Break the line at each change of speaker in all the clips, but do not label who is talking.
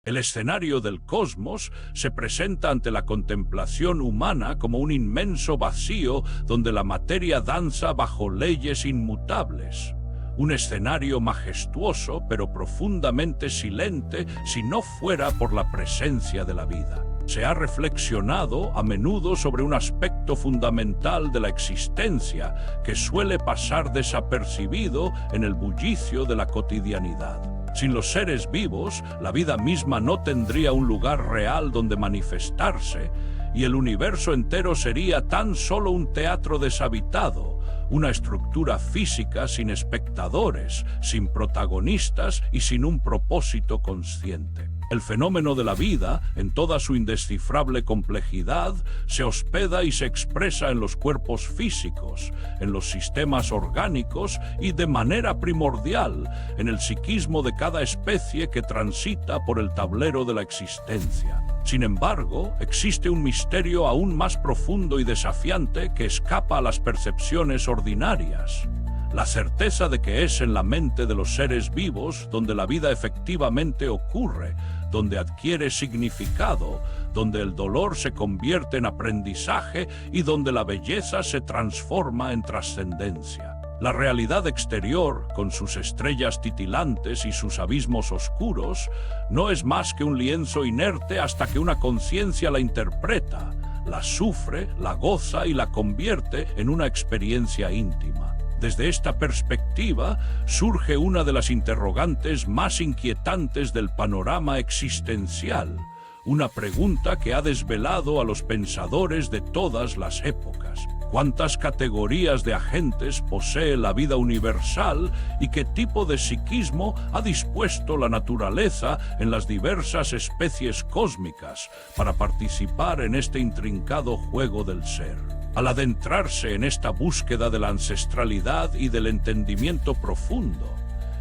El escenario del cosmos se presenta ante la contemplación humana como un inmenso vacío donde la materia danza bajo leyes inmutables. Un escenario majestuoso pero profundamente silente si no fuera por la presencia de la vida. Se ha reflexionado a menudo sobre un aspecto fundamental de la existencia que suele pasar desapercibido en el bullicio de la cotidianidad. Sin los seres vivos, la vida misma no tendría un lugar real donde manifestarse, y el universo entero sería tan solo un teatro deshabitado, una estructura física sin espectadores, sin protagonistas y sin un propósito consciente. El fenómeno de la vida, en toda su indescifrable complejidad, se hospeda y se expresa en los cuerpos físicos, en los sistemas orgánicos y, de manera primordial, en el psiquismo de cada especie que transita por el tablero de la existencia. Sin embargo, existe un misterio aún más profundo y desafiante que escapa a las percepciones ordinarias. La certeza de que es en la mente de los seres vivos donde la vida efectivamente ocurre, donde adquiere significado, donde el dolor se convierte en aprendizaje y donde la belleza se transforma en trascendencia. La realidad exterior, con sus estrellas titilantes y sus abismos oscuros, no es más que un lienzo inerte hasta que una conciencia la interpreta, la sufre, la goza y la convierte en una experiencia íntima. Desde esta perspectiva surge una de las interrogantes más inquietantes del panorama existencial, una pregunta que ha desvelado a los pensadores de todas las épocas. ¿Cuántas categorías de agentes posee la vida universal y qué tipo de psiquismo ha dispuesto la naturaleza en las diversas especies cósmicas para participar en este intrincado juego del ser? Al adentrarse en esta búsqueda de la ancestralidad y del entendimiento profundo,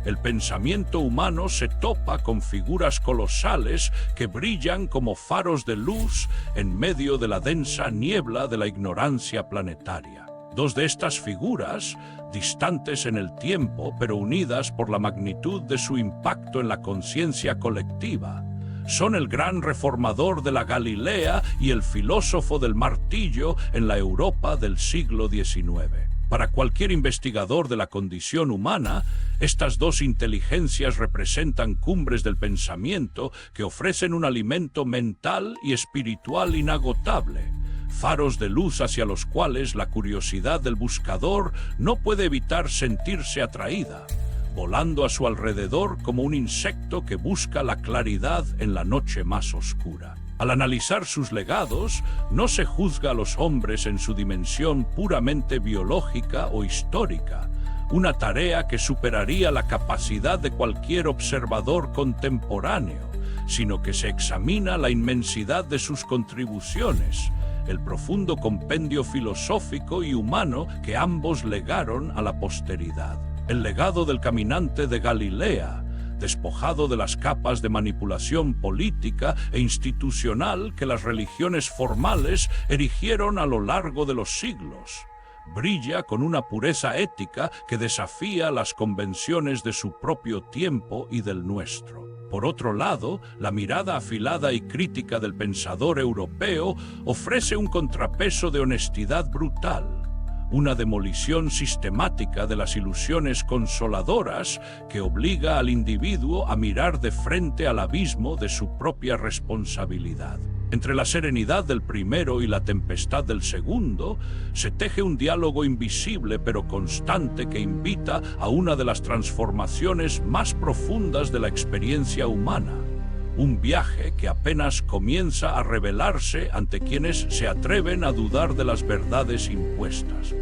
el pensamiento humano se topa con figuras colosales que brillan como faros de luz en medio de la densa niebla de la ignorancia planetaria. Dos de estas figuras, distantes en el tiempo pero unidas por la magnitud de su impacto en la conciencia colectiva, son el gran reformador de la Galilea y el filósofo del martillo en la Europa del siglo XIX. Para cualquier investigador de la condición humana, estas dos inteligencias representan cumbres del pensamiento que ofrecen un alimento mental y espiritual inagotable, faros de luz hacia los cuales la curiosidad del buscador no puede evitar sentirse atraída, volando a su alrededor como un insecto que busca la claridad en la noche más oscura. Al analizar sus legados, no se juzga a los hombres en su dimensión puramente biológica o histórica, una tarea que superaría la capacidad de cualquier observador contemporáneo, sino que se examina la inmensidad de sus contribuciones, el profundo compendio filosófico y humano que ambos legaron a la posteridad. El legado del caminante de Galilea, despojado de las capas de manipulación política e institucional que las religiones formales erigieron a lo largo de los siglos, brilla con una pureza ética que desafía las convenciones de su propio tiempo y del nuestro. Por otro lado, la mirada afilada y crítica del pensador europeo ofrece un contrapeso de honestidad brutal, una demolición sistemática de las ilusiones consoladoras que obliga al individuo a mirar de frente al abismo de su propia responsabilidad. Entre la serenidad del primero y la tempestad del segundo, se teje un diálogo invisible pero constante que invita a una de las transformaciones más profundas de la experiencia humana. Un viaje que apenas comienza a revelarse ante quienes se atreven a dudar de las verdades impuestas.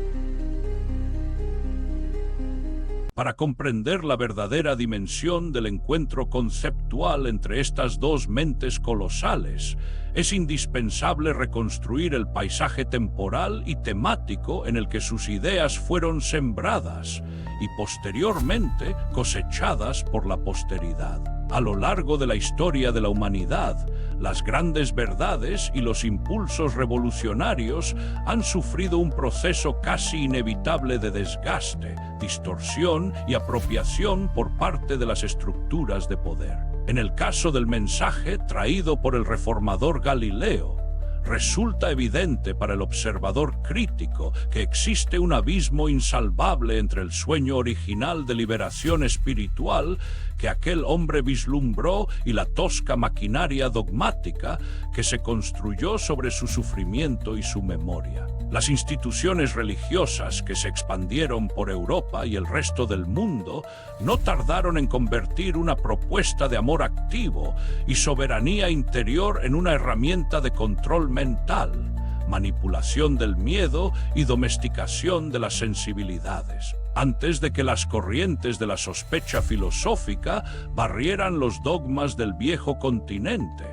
Para comprender la verdadera dimensión del encuentro conceptual entre estas dos mentes colosales, es indispensable reconstruir el paisaje temporal y temático en el que sus ideas fueron sembradas y posteriormente cosechadas por la posteridad. A lo largo de la historia de la humanidad, las grandes verdades y los impulsos revolucionarios han sufrido un proceso casi inevitable de desgaste, distorsión y apropiación por parte de las estructuras de poder. En el caso del mensaje traído por el reformador Galileo, resulta evidente para el observador crítico que existe un abismo insalvable entre el sueño original de liberación espiritual que aquel hombre vislumbró y la tosca maquinaria dogmática que se construyó sobre su sufrimiento y su memoria. Las instituciones religiosas que se expandieron por Europa y el resto del mundo no tardaron en convertir una propuesta de amor activo y soberanía interior en una herramienta de control mental, manipulación del miedo y domesticación de las sensibilidades. Antes de que las corrientes de la sospecha filosófica barrieran los dogmas del viejo continente,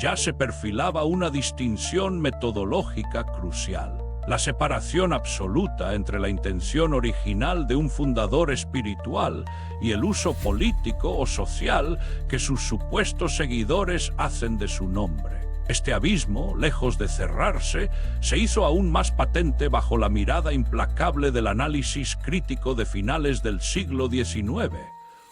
ya se perfilaba una distinción metodológica crucial. La separación absoluta entre la intención original de un fundador espiritual y el uso político o social que sus supuestos seguidores hacen de su nombre. Este abismo, lejos de cerrarse, se hizo aún más patente bajo la mirada implacable del análisis crítico de finales del siglo XIX.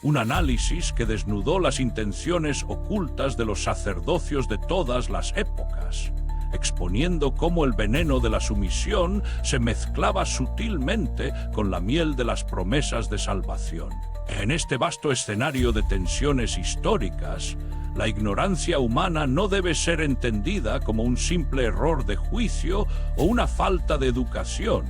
Un análisis que desnudó las intenciones ocultas de los sacerdocios de todas las épocas, exponiendo cómo el veneno de la sumisión se mezclaba sutilmente con la miel de las promesas de salvación. En este vasto escenario de tensiones históricas, la ignorancia humana no debe ser entendida como un simple error de juicio o una falta de educación,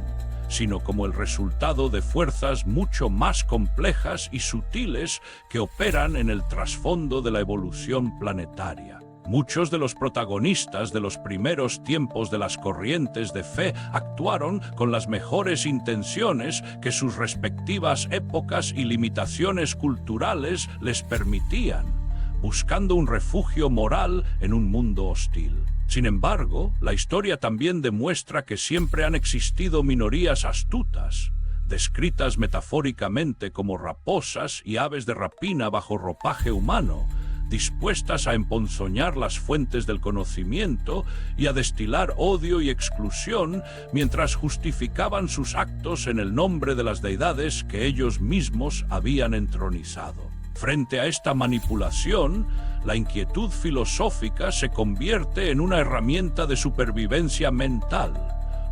sino como el resultado de fuerzas mucho más complejas y sutiles que operan en el trasfondo de la evolución planetaria. Muchos de los protagonistas de los primeros tiempos de las corrientes de fe actuaron con las mejores intenciones que sus respectivas épocas y limitaciones culturales les permitían, buscando un refugio moral en un mundo hostil. Sin embargo, la historia también demuestra que siempre han existido minorías astutas, descritas metafóricamente como raposas y aves de rapina bajo ropaje humano, dispuestas a emponzoñar las fuentes del conocimiento y a destilar odio y exclusión mientras justificaban sus actos en el nombre de las deidades que ellos mismos habían entronizado. Frente a esta manipulación, la inquietud filosófica se convierte en una herramienta de supervivencia mental,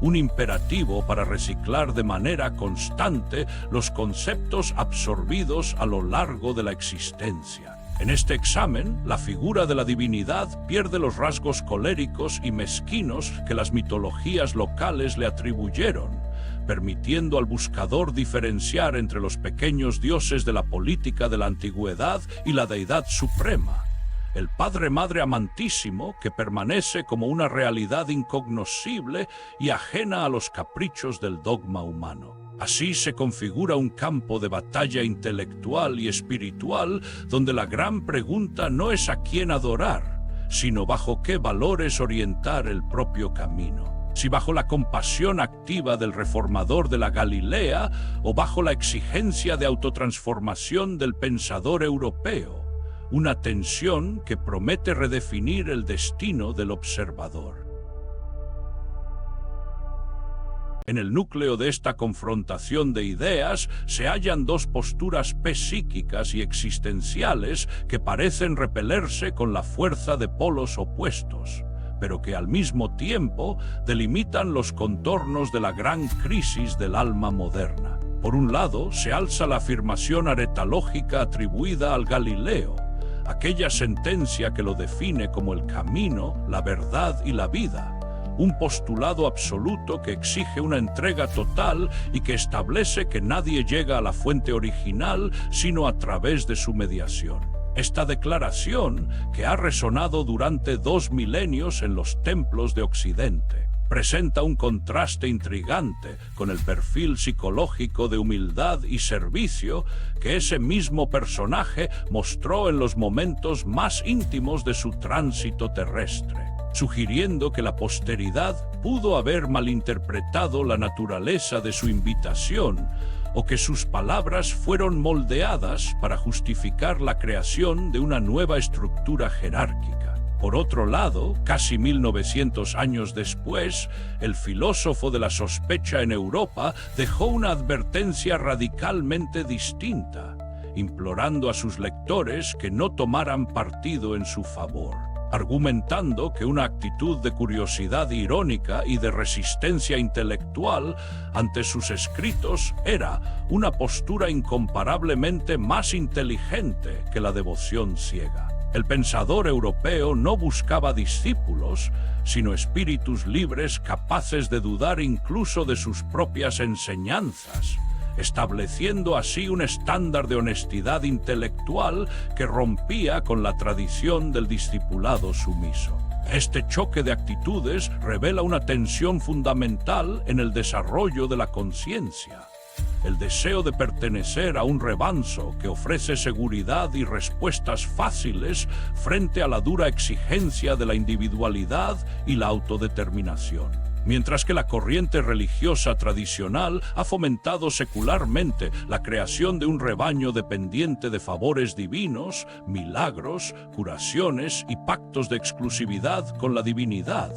un imperativo para reciclar de manera constante los conceptos absorbidos a lo largo de la existencia. En este examen, la figura de la divinidad pierde los rasgos coléricos y mezquinos que las mitologías locales le atribuyeron, permitiendo al buscador diferenciar entre los pequeños dioses de la política de la antigüedad y la deidad suprema, el Padre-Madre amantísimo que permanece como una realidad incognoscible y ajena a los caprichos del dogma humano. Así se configura un campo de batalla intelectual y espiritual donde la gran pregunta no es a quién adorar, sino bajo qué valores orientar el propio camino. Si bajo la compasión activa del reformador de la Galilea o bajo la exigencia de autotransformación del pensador europeo, una tensión que promete redefinir el destino del observador. En el núcleo de esta confrontación de ideas se hallan dos posturas psíquicas y existenciales que parecen repelerse con la fuerza de polos opuestos, pero que al mismo tiempo delimitan los contornos de la gran crisis del alma moderna. Por un lado, se alza la afirmación aretalógica atribuida al Galileo, aquella sentencia que lo define como el camino, la verdad y la vida, un postulado absoluto que exige una entrega total y que establece que nadie llega a la fuente original sino a través de su mediación. Esta declaración, que ha resonado durante 2 milenios en los templos de Occidente, presenta un contraste intrigante con el perfil psicológico de humildad y servicio que ese mismo personaje mostró en los momentos más íntimos de su tránsito terrestre, sugiriendo que la posteridad pudo haber malinterpretado la naturaleza de su invitación o que sus palabras fueron moldeadas para justificar la creación de una nueva estructura jerárquica. Por otro lado, casi 1900 años después, el filósofo de la sospecha en Europa dejó una advertencia radicalmente distinta, implorando a sus lectores que no tomaran partido en su favor, argumentando que una actitud de curiosidad irónica y de resistencia intelectual ante sus escritos era una postura incomparablemente más inteligente que la devoción ciega. El pensador europeo no buscaba discípulos, sino espíritus libres capaces de dudar incluso de sus propias enseñanzas, estableciendo así un estándar de honestidad intelectual que rompía con la tradición del discipulado sumiso. Este choque de actitudes revela una tensión fundamental en el desarrollo de la conciencia. El deseo de pertenecer a un remanso que ofrece seguridad y respuestas fáciles frente a la dura exigencia de la individualidad y la autodeterminación. Mientras que la corriente religiosa tradicional ha fomentado secularmente la creación de un rebaño dependiente de favores divinos, milagros, curaciones y pactos de exclusividad con la divinidad,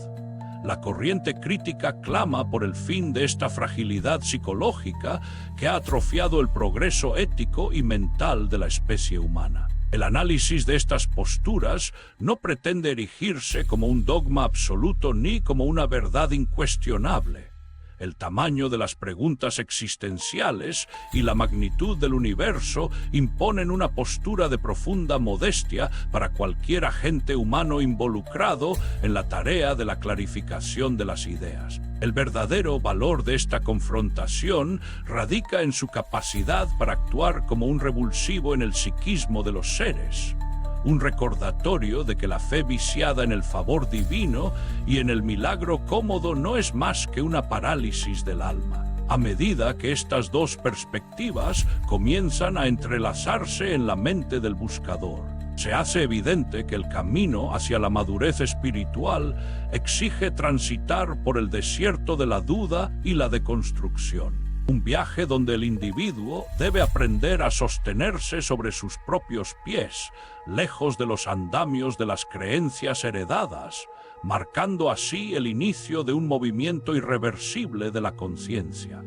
la corriente crítica clama por el fin de esta fragilidad psicológica que ha atrofiado el progreso ético y mental de la especie humana. El análisis de estas posturas no pretende erigirse como un dogma absoluto ni como una verdad incuestionable. El tamaño de las preguntas existenciales y la magnitud del universo imponen una postura de profunda modestia para cualquier agente humano involucrado en la tarea de la clarificación de las ideas. El verdadero valor de esta confrontación radica en su capacidad para actuar como un revulsivo en el psiquismo de los seres, un recordatorio de que la fe viciada en el favor divino y en el milagro cómodo no es más que una parálisis del alma. A medida que estas dos perspectivas comienzan a entrelazarse en la mente del buscador, se hace evidente que el camino hacia la madurez espiritual exige transitar por el desierto de la duda y la deconstrucción. Un viaje donde el individuo debe aprender a sostenerse sobre sus propios pies, lejos de los andamios de las creencias heredadas, marcando así el inicio de un movimiento irreversible de la conciencia.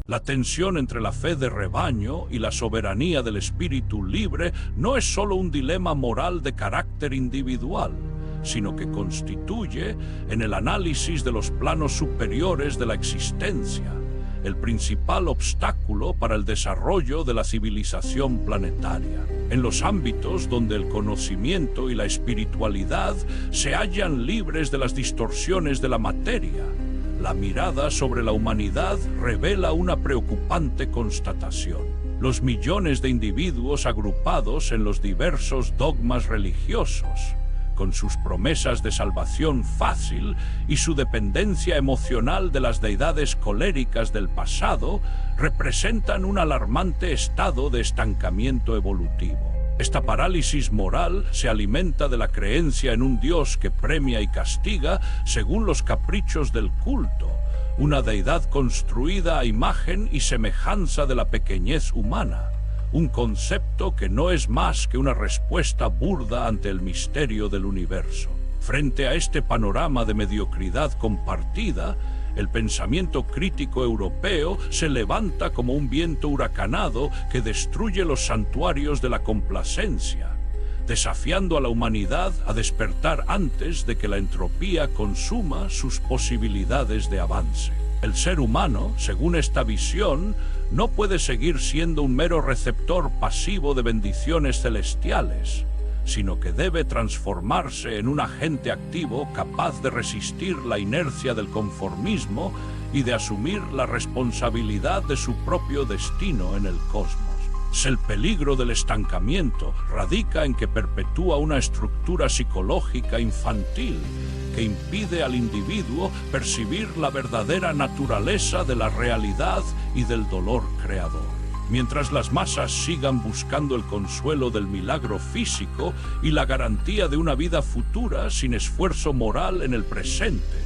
La tensión entre la fe de rebaño y la soberanía del espíritu libre no es solo un dilema moral de carácter individual, sino que constituye, en el análisis de los planos superiores de la existencia, el principal obstáculo para el desarrollo de la civilización planetaria. En los ámbitos donde el conocimiento y la espiritualidad se hallan libres de las distorsiones de la materia, la mirada sobre la humanidad revela una preocupante constatación. Los millones de individuos agrupados en los diversos dogmas religiosos, con sus promesas de salvación fácil y su dependencia emocional de las deidades coléricas del pasado, representan un alarmante estado de estancamiento evolutivo. Esta parálisis moral se alimenta de la creencia en un Dios que premia y castiga según los caprichos del culto, una deidad construida a imagen y semejanza de la pequeñez humana, un concepto que no es más que una respuesta burda ante el misterio del universo. Frente a este panorama de mediocridad compartida, el pensamiento crítico europeo se levanta como un viento huracanado que destruye los santuarios de la complacencia, desafiando a la humanidad a despertar antes de que la entropía consuma sus posibilidades de avance. El ser humano, según esta visión, no puede seguir siendo un mero receptor pasivo de bendiciones celestiales, sino que debe transformarse en un agente activo capaz de resistir la inercia del conformismo y de asumir la responsabilidad de su propio destino en el cosmos. El peligro del estancamiento radica en que perpetúa una estructura psicológica infantil que impide al individuo percibir la verdadera naturaleza de la realidad y del dolor creador. Mientras las masas sigan buscando el consuelo del milagro físico y la garantía de una vida futura sin esfuerzo moral en el presente,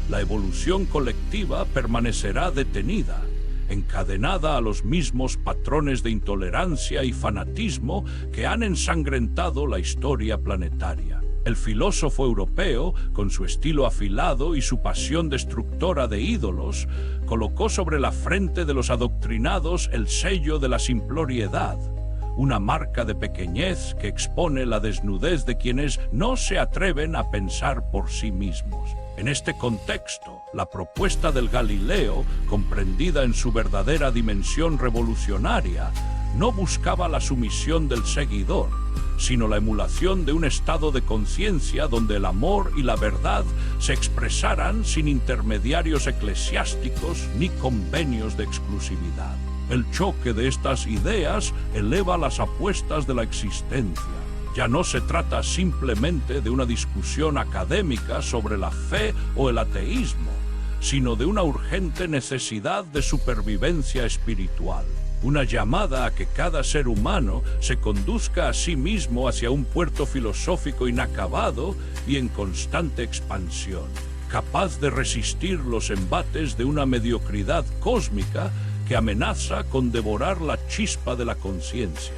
la evolución colectiva permanecerá detenida, encadenada a los mismos patrones de intolerancia y fanatismo que han ensangrentado la historia planetaria. El filósofo europeo, con su estilo afilado y su pasión destructora de ídolos, colocó sobre la frente de los adoctrinados el sello de la simploriedad, una marca de pequeñez que expone la desnudez de quienes no se atreven a pensar por sí mismos. En este contexto, la propuesta del Galileo, comprendida en su verdadera dimensión revolucionaria, no buscaba la sumisión del seguidor, sino la emulación de un estado de conciencia donde el amor y la verdad se expresaran sin intermediarios eclesiásticos ni convenios de exclusividad. El choque de estas ideas eleva las apuestas de la existencia. Ya no se trata simplemente de una discusión académica sobre la fe o el ateísmo, sino de una urgente necesidad de supervivencia espiritual. Una llamada a que cada ser humano se conduzca a sí mismo hacia un puerto filosófico inacabado y en constante expansión, capaz de resistir los embates de una mediocridad cósmica que amenaza con devorar la chispa de la conciencia.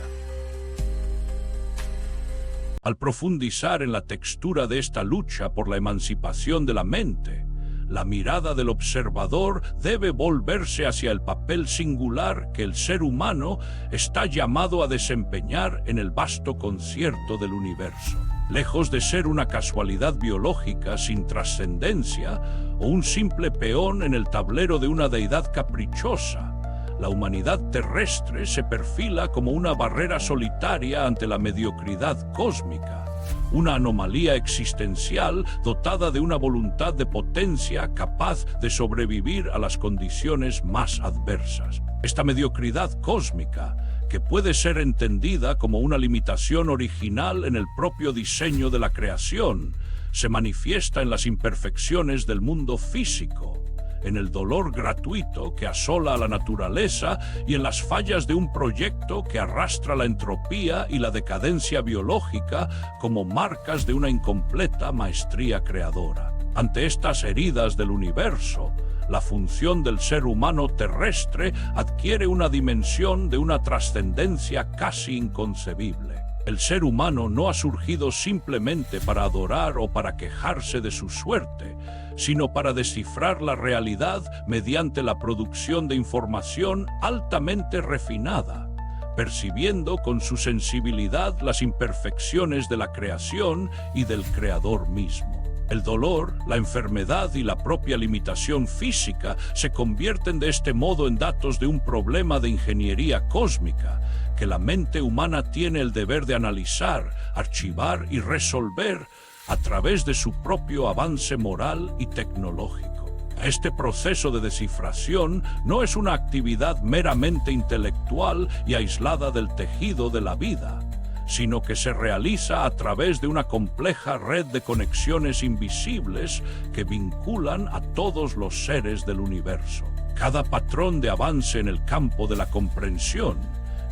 Al profundizar en la textura de esta lucha por la emancipación de la mente, la mirada del observador debe volverse hacia el papel singular que el ser humano está llamado a desempeñar en el vasto concierto del universo. Lejos de ser una casualidad biológica sin trascendencia o un simple peón en el tablero de una deidad caprichosa, la humanidad terrestre se perfila como una barrera solitaria ante la mediocridad cósmica, una anomalía existencial dotada de una voluntad de potencia capaz de sobrevivir a las condiciones más adversas. Esta mediocridad cósmica, que puede ser entendida como una limitación original en el propio diseño de la creación, se manifiesta en las imperfecciones del mundo físico, en el dolor gratuito que asola a la naturaleza y en las fallas de un proyecto que arrastra la entropía y la decadencia biológica como marcas de una incompleta maestría creadora. Ante estas heridas del universo, la función del ser humano terrestre adquiere una dimensión de una trascendencia casi inconcebible. El ser humano no ha surgido simplemente para adorar o para quejarse de su suerte, sino para descifrar la realidad mediante la producción de información altamente refinada, percibiendo con su sensibilidad las imperfecciones de la creación y del creador mismo. El dolor, la enfermedad y la propia limitación física se convierten de este modo en datos de un problema de ingeniería cósmica que la mente humana tiene el deber de analizar, archivar y resolver a través de su propio avance moral y tecnológico. Este proceso de descifración no es una actividad meramente intelectual y aislada del tejido de la vida, sino que se realiza a través de una compleja red de conexiones invisibles que vinculan a todos los seres del universo. Cada patrón de avance en el campo de la comprensión,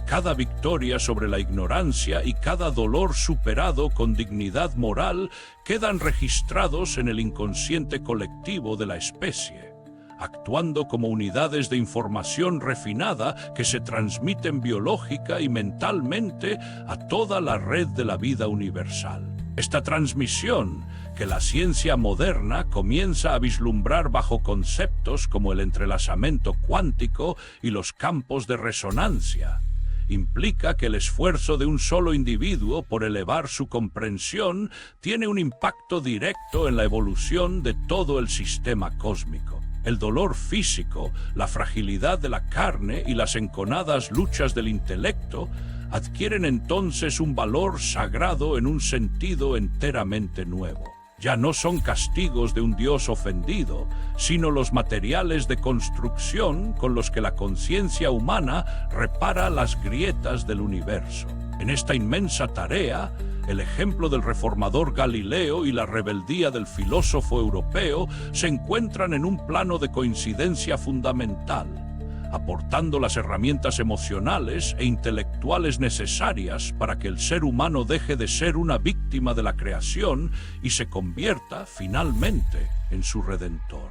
cada victoria sobre la ignorancia y cada dolor superado con dignidad moral quedan registrados en el inconsciente colectivo de la especie, actuando como unidades de información refinada que se transmiten biológica y mentalmente a toda la red de la vida universal. Esta transmisión, que la ciencia moderna comienza a vislumbrar bajo conceptos como el entrelazamiento cuántico y los campos de resonancia, implica que el esfuerzo de un solo individuo por elevar su comprensión tiene un impacto directo en la evolución de todo el sistema cósmico. El dolor físico, la fragilidad de la carne y las enconadas luchas del intelecto adquieren entonces un valor sagrado en un sentido enteramente nuevo. Ya no son castigos de un Dios ofendido, sino los materiales de construcción con los que la conciencia humana repara las grietas del universo. En esta inmensa tarea, el ejemplo del reformador Galileo y la rebeldía del filósofo europeo se encuentran en un plano de coincidencia fundamental, aportando las herramientas emocionales e intelectuales necesarias para que el ser humano deje de ser una víctima de la creación y se convierta, finalmente, en su redentor.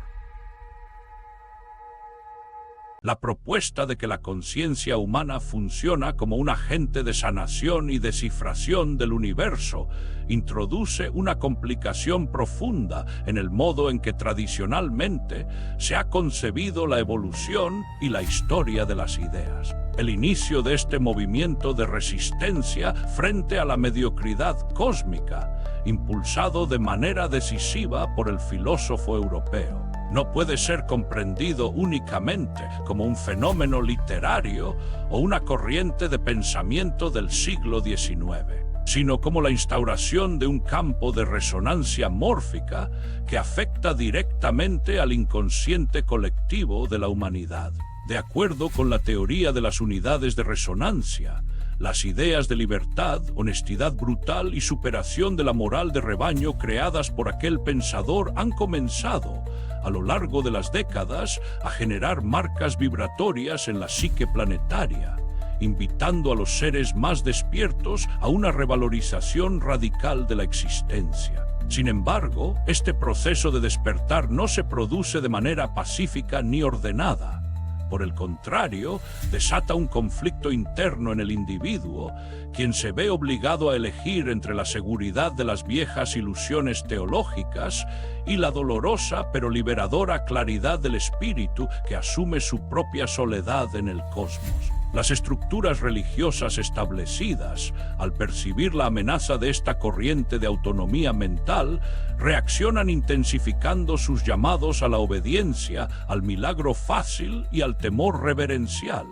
La propuesta de que la conciencia humana funciona como un agente de sanación y descifración del universo introduce una complicación profunda en el modo en que tradicionalmente se ha concebido la evolución y la historia de las ideas. El inicio de este movimiento de resistencia frente a la mediocridad cósmica, impulsado de manera decisiva por el filósofo europeo, no puede ser comprendido únicamente como un fenómeno literario o una corriente de pensamiento del siglo XIX, sino como la instauración de un campo de resonancia mórfica que afecta directamente al inconsciente colectivo de la humanidad. De acuerdo con la teoría de las unidades de resonancia, las ideas de libertad, honestidad brutal y superación de la moral de rebaño creadas por aquel pensador han comenzado, a lo largo de las décadas, a generar marcas vibratorias en la psique planetaria, invitando a los seres más despiertos a una revalorización radical de la existencia. Sin embargo, este proceso de despertar no se produce de manera pacífica ni ordenada. Por el contrario, desata un conflicto interno en el individuo, quien se ve obligado a elegir entre la seguridad de las viejas ilusiones teológicas y la dolorosa pero liberadora claridad del espíritu que asume su propia soledad en el cosmos. Las estructuras religiosas establecidas, al percibir la amenaza de esta corriente de autonomía mental, reaccionan intensificando sus llamados a la obediencia, al milagro fácil y al temor reverencial,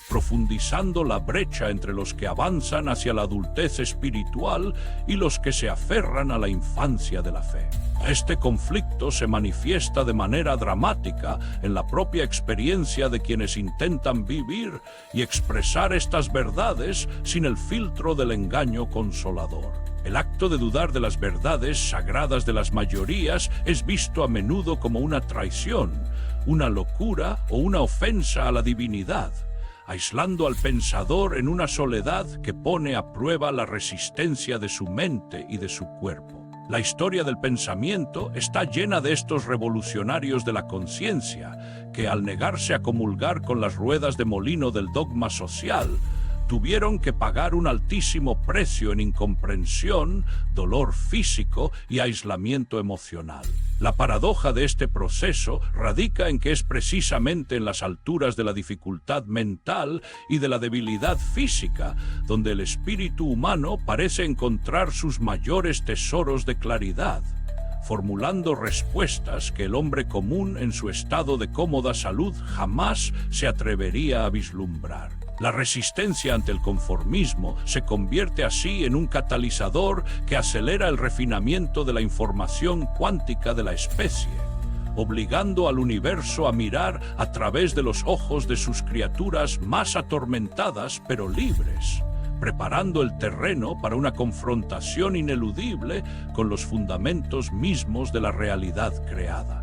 profundizando la brecha entre los que avanzan hacia la adultez espiritual y los que se aferran a la infancia de la fe. Este conflicto se manifiesta de manera dramática en la propia experiencia de quienes intentan vivir y expresar estas verdades sin el filtro del engaño consolador. El acto de dudar de las verdades sagradas de las mayorías es visto a menudo como una traición, una locura o una ofensa a la divinidad, aislando al pensador en una soledad que pone a prueba la resistencia de su mente y de su cuerpo. La historia del pensamiento está llena de estos revolucionarios de la conciencia que, al negarse a comulgar con las ruedas de molino del dogma social, tuvieron que pagar un altísimo precio en incomprensión, dolor físico y aislamiento emocional. La paradoja de este proceso radica en que es precisamente en las alturas de la dificultad mental y de la debilidad física donde el espíritu humano parece encontrar sus mayores tesoros de claridad, formulando respuestas que el hombre común en su estado de cómoda salud jamás se atrevería a vislumbrar. La resistencia ante el conformismo se convierte así en un catalizador que acelera el refinamiento de la información cuántica de la especie, obligando al universo a mirar a través de los ojos de sus criaturas más atormentadas pero libres, preparando el terreno para una confrontación ineludible con los fundamentos mismos de la realidad creada.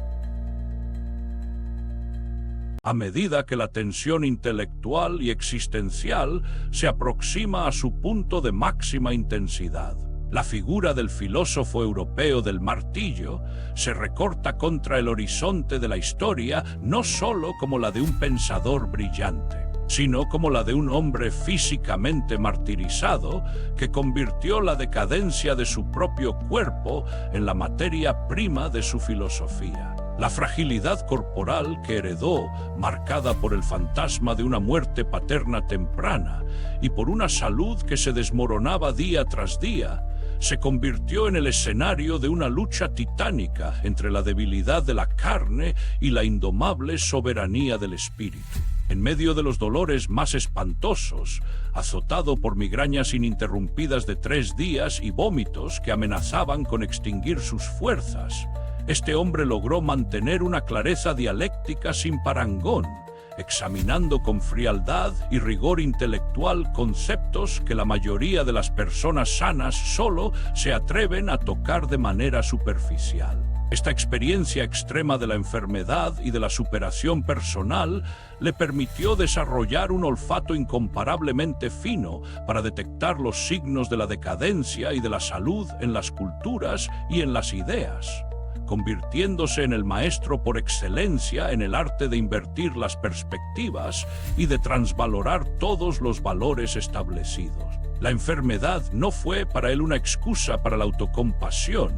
A medida que la tensión intelectual y existencial se aproxima a su punto de máxima intensidad, la figura del filósofo europeo del martillo se recorta contra el horizonte de la historia no solo como la de un pensador brillante, sino como la de un hombre físicamente martirizado que convirtió la decadencia de su propio cuerpo en la materia prima de su filosofía. La fragilidad corporal que heredó, marcada por el fantasma de una muerte paterna temprana y por una salud que se desmoronaba día tras día, se convirtió en el escenario de una lucha titánica entre la debilidad de la carne y la indomable soberanía del espíritu. En medio de los dolores más espantosos, azotado por migrañas ininterrumpidas de 3 días y vómitos que amenazaban con extinguir sus fuerzas, este hombre logró mantener una clareza dialéctica sin parangón, examinando con frialdad y rigor intelectual conceptos que la mayoría de las personas sanas solo se atreven a tocar de manera superficial. Esta experiencia extrema de la enfermedad y de la superación personal le permitió desarrollar un olfato incomparablemente fino para detectar los signos de la decadencia y de la salud en las culturas y en las ideas, convirtiéndose en el maestro por excelencia en el arte de invertir las perspectivas y de transvalorar todos los valores establecidos. La enfermedad no fue para él una excusa para la autocompasión,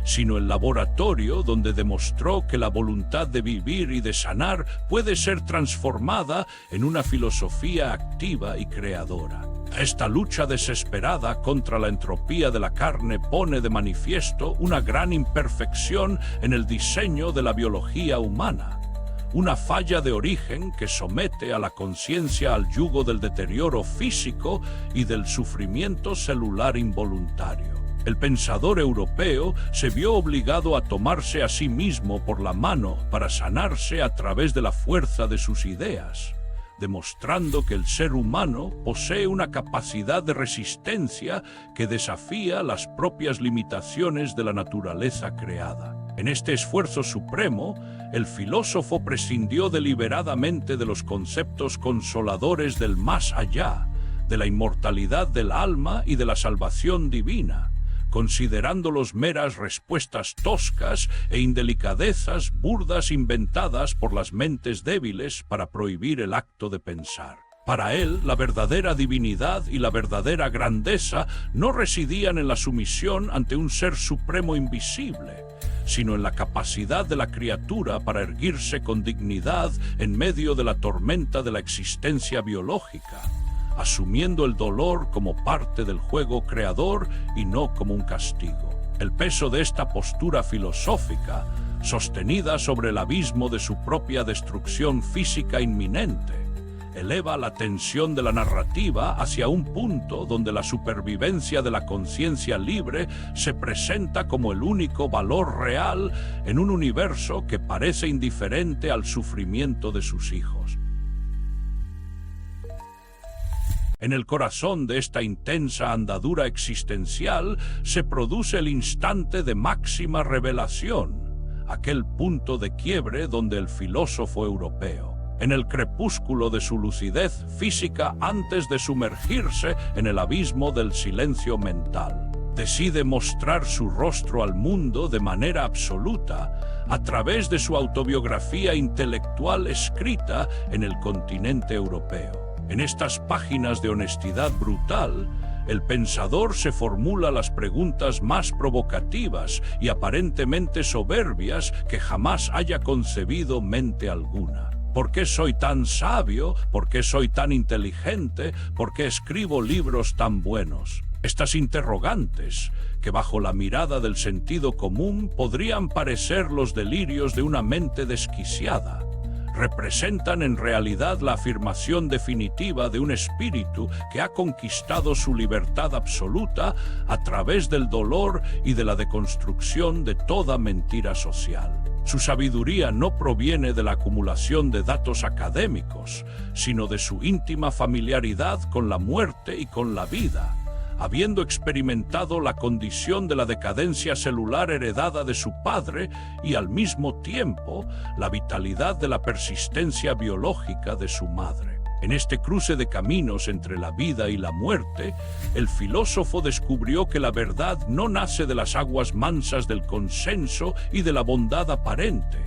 sino el laboratorio donde demostró que la voluntad de vivir y de sanar puede ser transformada en una filosofía activa y creadora. Esta lucha desesperada contra la entropía de la carne pone de manifiesto una gran imperfección en el diseño de la biología humana, una falla de origen que somete a la conciencia al yugo del deterioro físico y del sufrimiento celular involuntario. El pensador europeo se vio obligado a tomarse a sí mismo por la mano para sanarse a través de la fuerza de sus ideas, demostrando que el ser humano posee una capacidad de resistencia que desafía las propias limitaciones de la naturaleza creada. En este esfuerzo supremo, el filósofo prescindió deliberadamente de los conceptos consoladores del más allá, de la inmortalidad del alma y de la salvación divina, considerándolos meras respuestas toscas e indelicadezas burdas inventadas por las mentes débiles para prohibir el acto de pensar. Para él, la verdadera divinidad y la verdadera grandeza no residían en la sumisión ante un ser supremo invisible, sino en la capacidad de la criatura para erguirse con dignidad en medio de la tormenta de la existencia biológica, asumiendo el dolor como parte del juego creador y no como un castigo. El peso de esta postura filosófica, sostenida sobre el abismo de su propia destrucción física inminente, eleva la tensión de la narrativa hacia un punto donde la supervivencia de la conciencia libre se presenta como el único valor real en un universo que parece indiferente al sufrimiento de sus hijos. En el corazón de esta intensa andadura existencial se produce el instante de máxima revelación, aquel punto de quiebre donde el filósofo europeo, en el crepúsculo de su lucidez física antes de sumergirse en el abismo del silencio mental, decide mostrar su rostro al mundo de manera absoluta a través de su autobiografía intelectual escrita en el continente europeo. En estas páginas de honestidad brutal, el pensador se formula las preguntas más provocativas y aparentemente soberbias que jamás haya concebido mente alguna. ¿Por qué soy tan sabio? ¿Por qué soy tan inteligente? ¿Por qué escribo libros tan buenos? Estas interrogantes, que bajo la mirada del sentido común podrían parecer los delirios de una mente desquiciada, representan en realidad la afirmación definitiva de un espíritu que ha conquistado su libertad absoluta a través del dolor y de la deconstrucción de toda mentira social. Su sabiduría no proviene de la acumulación de datos académicos, sino de su íntima familiaridad con la muerte y con la vida, habiendo experimentado la condición de la decadencia celular heredada de su padre y al mismo tiempo la vitalidad de la persistencia biológica de su madre. En este cruce de caminos entre la vida y la muerte, el filósofo descubrió que la verdad no nace de las aguas mansas del consenso y de la bondad aparente,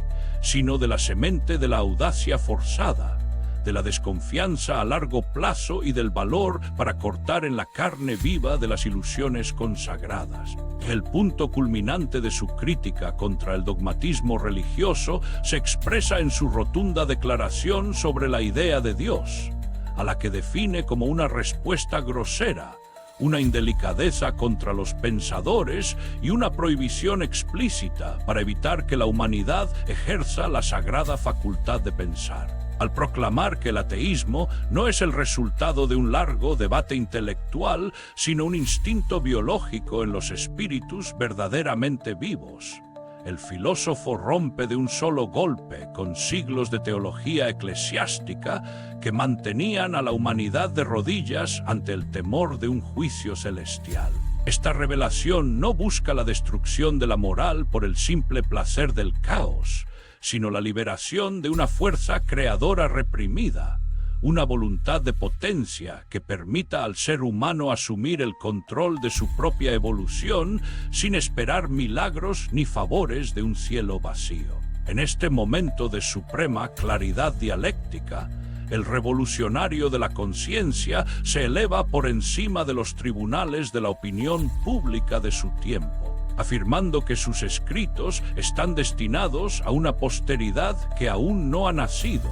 sino de la semente de la audacia forzada, de la desconfianza a largo plazo y del valor para cortar en la carne viva de las ilusiones consagradas. El punto culminante de su crítica contra el dogmatismo religioso se expresa en su rotunda declaración sobre la idea de Dios, a la que define como una respuesta grosera, una indelicadeza contra los pensadores y una prohibición explícita para evitar que la humanidad ejerza la sagrada facultad de pensar. Al proclamar que el ateísmo no es el resultado de un largo debate intelectual, sino un instinto biológico en los espíritus verdaderamente vivos, el filósofo rompe de un solo golpe con siglos de teología eclesiástica que mantenían a la humanidad de rodillas ante el temor de un juicio celestial. Esta revelación no busca la destrucción de la moral por el simple placer del caos, sino la liberación de una fuerza creadora reprimida, una voluntad de potencia que permita al ser humano asumir el control de su propia evolución sin esperar milagros ni favores de un cielo vacío. En este momento de suprema claridad dialéctica, el revolucionario de la conciencia se eleva por encima de los tribunales de la opinión pública de su tiempo, afirmando que sus escritos están destinados a una posteridad que aún no ha nacido,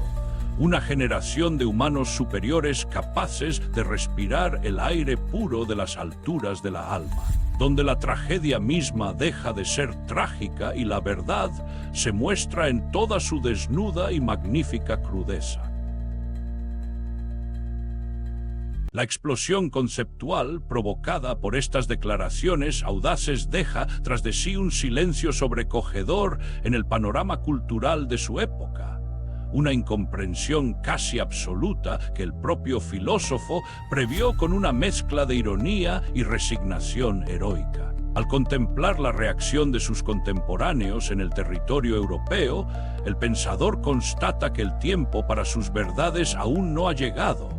una generación de humanos superiores capaces de respirar el aire puro de las alturas de la alma, donde la tragedia misma deja de ser trágica y la verdad se muestra en toda su desnuda y magnífica crudeza. La explosión conceptual provocada por estas declaraciones audaces deja tras de sí un silencio sobrecogedor en el panorama cultural de su época, una incomprensión casi absoluta que el propio filósofo previó con una mezcla de ironía y resignación heroica. Al contemplar la reacción de sus contemporáneos en el territorio europeo, el pensador constata que el tiempo para sus verdades aún no ha llegado,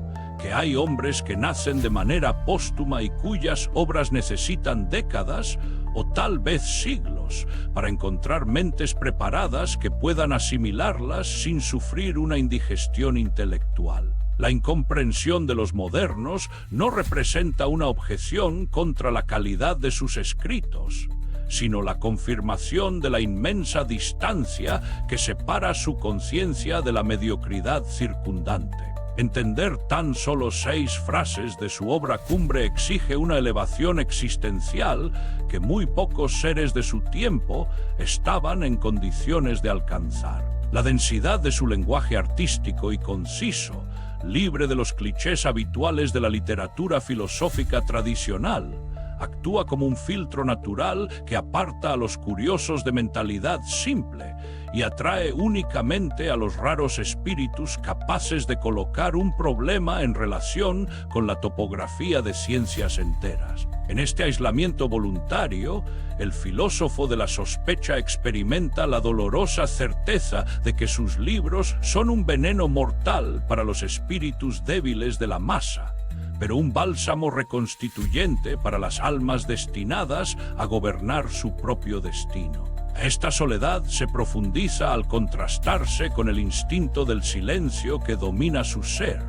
que hay hombres que nacen de manera póstuma y cuyas obras necesitan décadas o tal vez siglos para encontrar mentes preparadas que puedan asimilarlas sin sufrir una indigestión intelectual. La incomprensión de los modernos no representa una objeción contra la calidad de sus escritos, sino la confirmación de la inmensa distancia que separa su conciencia de la mediocridad circundante. Entender tan solo 6 frases de su obra cumbre exige una elevación existencial que muy pocos seres de su tiempo estaban en condiciones de alcanzar. La densidad de su lenguaje artístico y conciso, libre de los clichés habituales de la literatura filosófica tradicional, actúa como un filtro natural que aparta a los curiosos de mentalidad simple y atrae únicamente a los raros espíritus capaces de colocar un problema en relación con la topografía de ciencias enteras. En este aislamiento voluntario, el filósofo de la sospecha experimenta la dolorosa certeza de que sus libros son un veneno mortal para los espíritus débiles de la masa, pero un bálsamo reconstituyente para las almas destinadas a gobernar su propio destino. Esta soledad se profundiza al contrastarse con el instinto del silencio que domina su ser,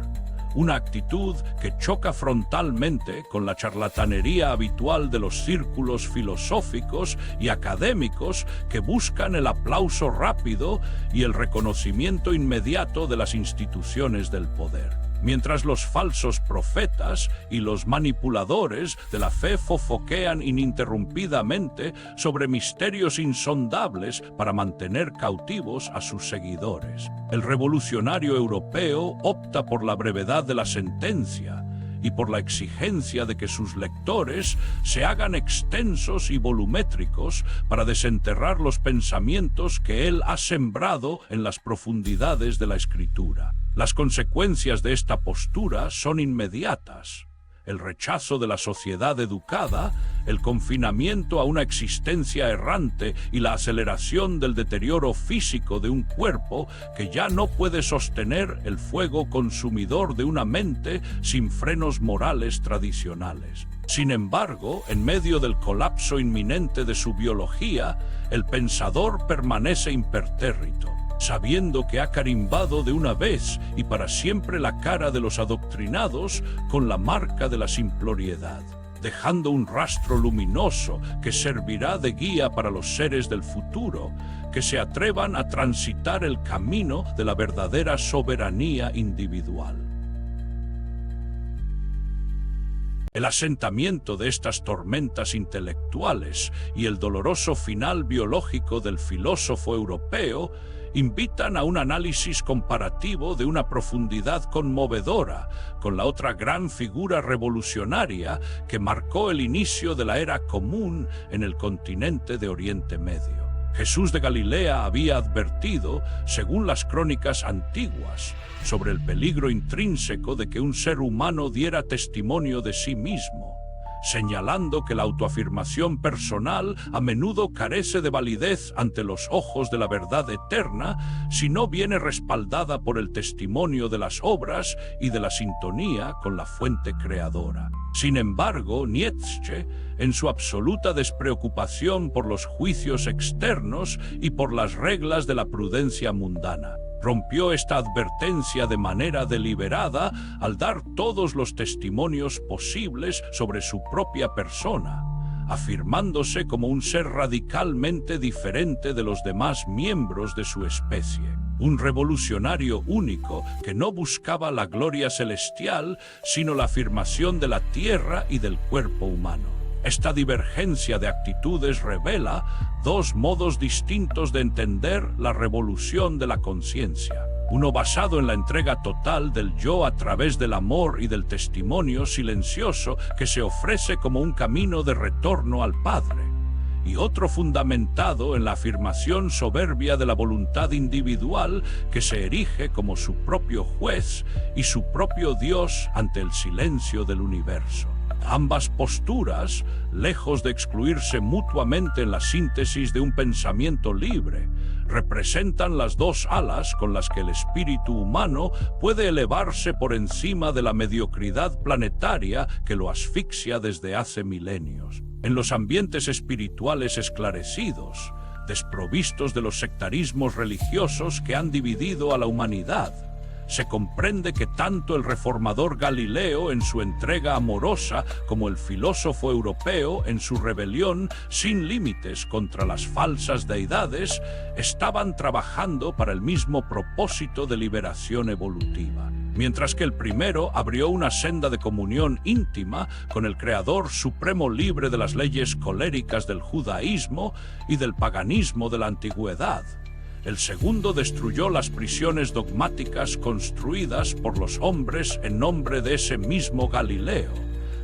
una actitud que choca frontalmente con la charlatanería habitual de los círculos filosóficos y académicos que buscan el aplauso rápido y el reconocimiento inmediato de las instituciones del poder. Mientras los falsos profetas y los manipuladores de la fe fofoquean ininterrumpidamente sobre misterios insondables para mantener cautivos a sus seguidores. El revolucionario europeo opta por la brevedad de la sentencia y por la exigencia de que sus lectores se hagan extensos y volumétricos para desenterrar los pensamientos que él ha sembrado en las profundidades de la escritura. Las consecuencias de esta postura son inmediatas: el rechazo de la sociedad educada, el confinamiento a una existencia errante y la aceleración del deterioro físico de un cuerpo que ya no puede sostener el fuego consumidor de una mente sin frenos morales tradicionales. Sin embargo, en medio del colapso inminente de su biología, el pensador permanece impertérrito, sabiendo que ha carimbado de una vez y para siempre la cara de los adoctrinados con la marca de la simploriedad, dejando un rastro luminoso que servirá de guía para los seres del futuro que se atrevan a transitar el camino de la verdadera soberanía individual. El asentamiento de estas tormentas intelectuales y el doloroso final biológico del filósofo europeo invitan a un análisis comparativo de una profundidad conmovedora con la otra gran figura revolucionaria que marcó el inicio de la era común en el continente de Oriente Medio. Jesús de Galilea había advertido, según las crónicas antiguas, sobre el peligro intrínseco de que un ser humano diera testimonio de sí mismo, señalando que la autoafirmación personal a menudo carece de validez ante los ojos de la verdad eterna si no viene respaldada por el testimonio de las obras y de la sintonía con la fuente creadora. Sin embargo, Nietzsche, en su absoluta despreocupación por los juicios externos y por las reglas de la prudencia mundana, rompió esta advertencia de manera deliberada al dar todos los testimonios posibles sobre su propia persona, afirmándose como un ser radicalmente diferente de los demás miembros de su especie. Un revolucionario único que no buscaba la gloria celestial, sino la afirmación de la tierra y del cuerpo humano. Esta divergencia de actitudes revela dos modos distintos de entender la revolución de la conciencia. Uno basado en la entrega total del yo a través del amor y del testimonio silencioso que se ofrece como un camino de retorno al Padre. Y otro fundamentado en la afirmación soberbia de la voluntad individual que se erige como su propio juez y su propio Dios ante el silencio del universo. Ambas posturas, lejos de excluirse mutuamente en la síntesis de un pensamiento libre, representan las dos alas con las que el espíritu humano puede elevarse por encima de la mediocridad planetaria que lo asfixia desde hace milenios. En los ambientes espirituales esclarecidos, desprovistos de los sectarismos religiosos que han dividido a la humanidad, se comprende que tanto el reformador Galileo en su entrega amorosa como el filósofo europeo en su rebelión sin límites contra las falsas deidades estaban trabajando para el mismo propósito de liberación evolutiva. Mientras que el primero abrió una senda de comunión íntima con el Creador supremo libre de las leyes coléricas del judaísmo y del paganismo de la antigüedad, el segundo destruyó las prisiones dogmáticas construidas por los hombres en nombre de ese mismo Galileo,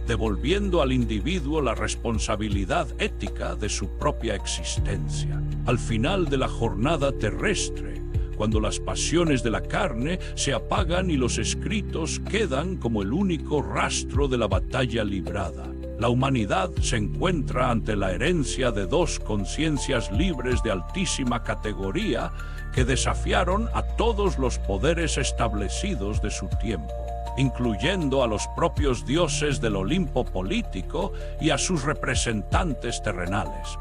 devolviendo al individuo la responsabilidad ética de su propia existencia. Al final de la jornada terrestre, cuando las pasiones de la carne se apagan y los escritos quedan como el único rastro de la batalla librada, la humanidad se encuentra ante la herencia de dos conciencias libres de altísima categoría que desafiaron a todos los poderes establecidos de su tiempo, incluyendo a los propios dioses del Olimpo político y a sus representantes terrenales.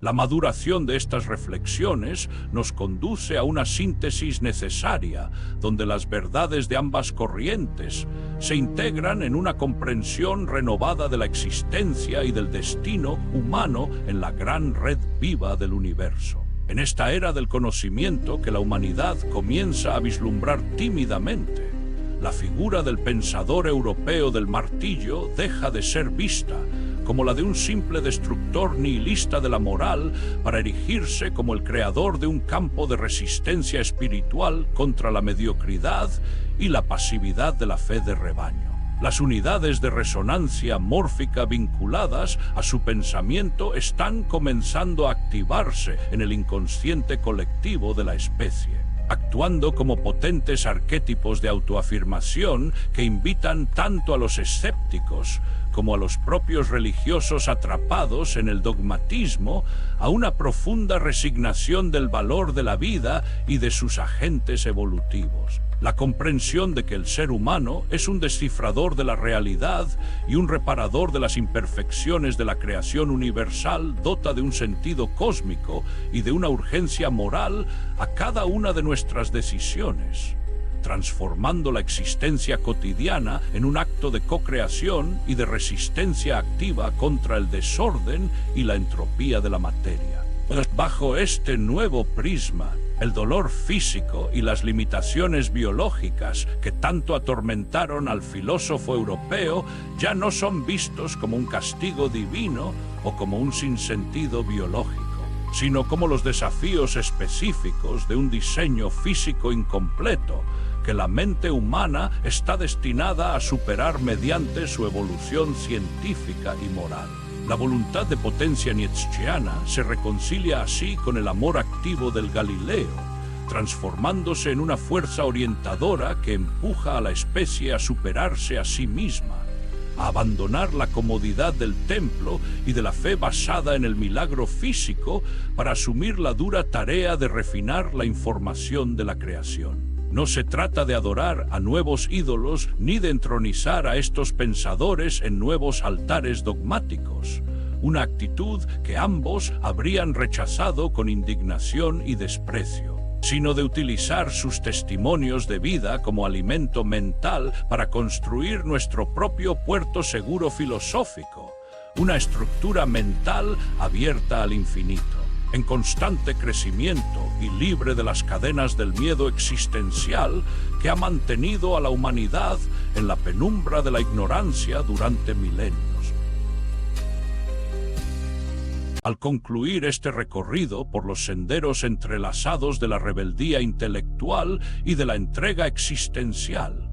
La maduración de estas reflexiones nos conduce a una síntesis necesaria, donde las verdades de ambas corrientes se integran en una comprensión renovada de la existencia y del destino humano en la gran red viva del universo. En esta era del conocimiento que la humanidad comienza a vislumbrar tímidamente, la figura del pensador europeo del martillo deja de ser vista como la de un simple destructor nihilista de la moral para erigirse como el creador de un campo de resistencia espiritual contra la mediocridad y la pasividad de la fe de rebaño. Las unidades de resonancia mórfica vinculadas a su pensamiento están comenzando a activarse en el inconsciente colectivo de la especie, actuando como potentes arquetipos de autoafirmación que invitan tanto a los escépticos como a los propios religiosos atrapados en el dogmatismo a una profunda resignación del valor de la vida y de sus agentes evolutivos. La comprensión de que el ser humano es un descifrador de la realidad y un reparador de las imperfecciones de la creación universal dota de un sentido cósmico y de una urgencia moral a cada una de nuestras decisiones, transformando la existencia cotidiana en un acto de co-creación y de resistencia activa contra el desorden y la entropía de la materia. Bajo este nuevo prisma, el dolor físico y las limitaciones biológicas que tanto atormentaron al filósofo europeo ya no son vistos como un castigo divino o como un sinsentido biológico, sino como los desafíos específicos de un diseño físico incompleto que la mente humana está destinada a superar mediante su evolución científica y moral. La voluntad de potencia nietzscheana se reconcilia así con el amor activo del Galileo, transformándose en una fuerza orientadora que empuja a la especie a superarse a sí misma, a abandonar la comodidad del templo y de la fe basada en el milagro físico para asumir la dura tarea de refinar la información de la creación. No se trata de adorar a nuevos ídolos ni de entronizar a estos pensadores en nuevos altares dogmáticos, una actitud que ambos habrían rechazado con indignación y desprecio, sino de utilizar sus testimonios de vida como alimento mental para construir nuestro propio puerto seguro filosófico, una estructura mental abierta al infinito, en constante crecimiento y libre de las cadenas del miedo existencial que ha mantenido a la humanidad en la penumbra de la ignorancia durante milenios. Al concluir este recorrido por los senderos entrelazados de la rebeldía intelectual y de la entrega existencial,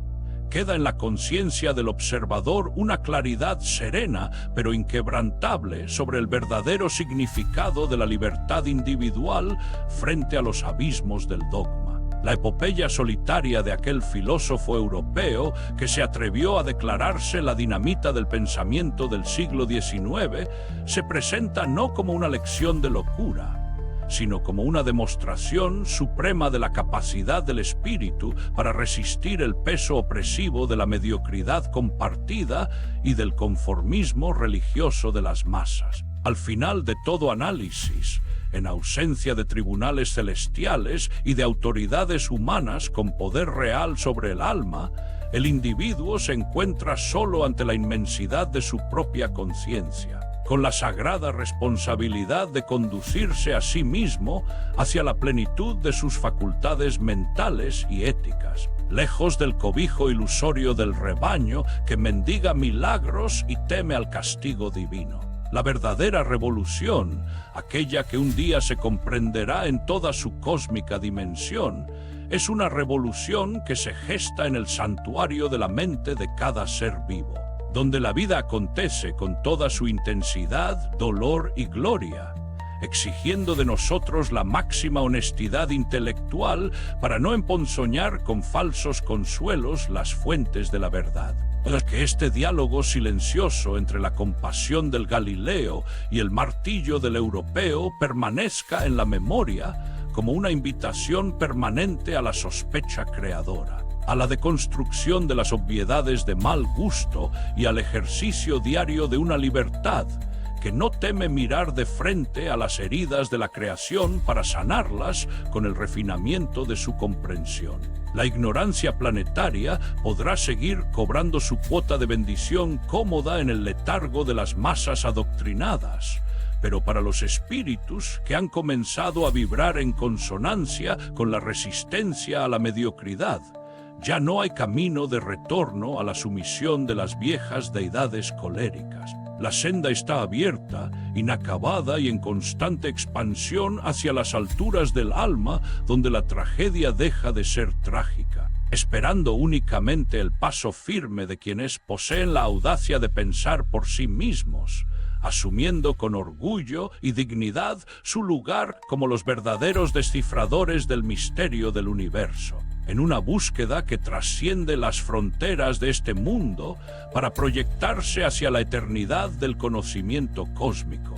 queda en la conciencia del observador una claridad serena pero inquebrantable sobre el verdadero significado de la libertad individual frente a los abismos del dogma. La epopeya solitaria de aquel filósofo europeo que se atrevió a declararse la dinamita del pensamiento del siglo XIX se presenta no como una lección de locura, sino como una demostración suprema de la capacidad del espíritu para resistir el peso opresivo de la mediocridad compartida y del conformismo religioso de las masas. Al final de todo análisis, en ausencia de tribunales celestiales y de autoridades humanas con poder real sobre el alma, el individuo se encuentra solo ante la inmensidad de su propia conciencia, con la sagrada responsabilidad de conducirse a sí mismo hacia la plenitud de sus facultades mentales y éticas, lejos del cobijo ilusorio del rebaño que mendiga milagros y teme al castigo divino. La verdadera revolución, aquella que un día se comprenderá en toda su cósmica dimensión, es una revolución que se gesta en el santuario de la mente de cada ser vivo, donde la vida acontece con toda su intensidad, dolor y gloria, exigiendo de nosotros la máxima honestidad intelectual para no emponzoñar con falsos consuelos las fuentes de la verdad. Para que este diálogo silencioso entre la compasión del Galileo y el martillo del europeo permanezca en la memoria como una invitación permanente a la sospecha creadora, a la deconstrucción de las obviedades de mal gusto y al ejercicio diario de una libertad que no teme mirar de frente a las heridas de la creación para sanarlas con el refinamiento de su comprensión. La ignorancia planetaria podrá seguir cobrando su cuota de bendición cómoda en el letargo de las masas adoctrinadas, pero para los espíritus que han comenzado a vibrar en consonancia con la resistencia a la mediocridad, ya no hay camino de retorno a la sumisión de las viejas deidades coléricas. La senda está abierta, inacabada y en constante expansión hacia las alturas del alma, donde la tragedia deja de ser trágica, esperando únicamente el paso firme de quienes poseen la audacia de pensar por sí mismos, asumiendo con orgullo y dignidad su lugar como los verdaderos descifradores del misterio del universo, en una búsqueda que trasciende las fronteras de este mundo para proyectarse hacia la eternidad del conocimiento cósmico.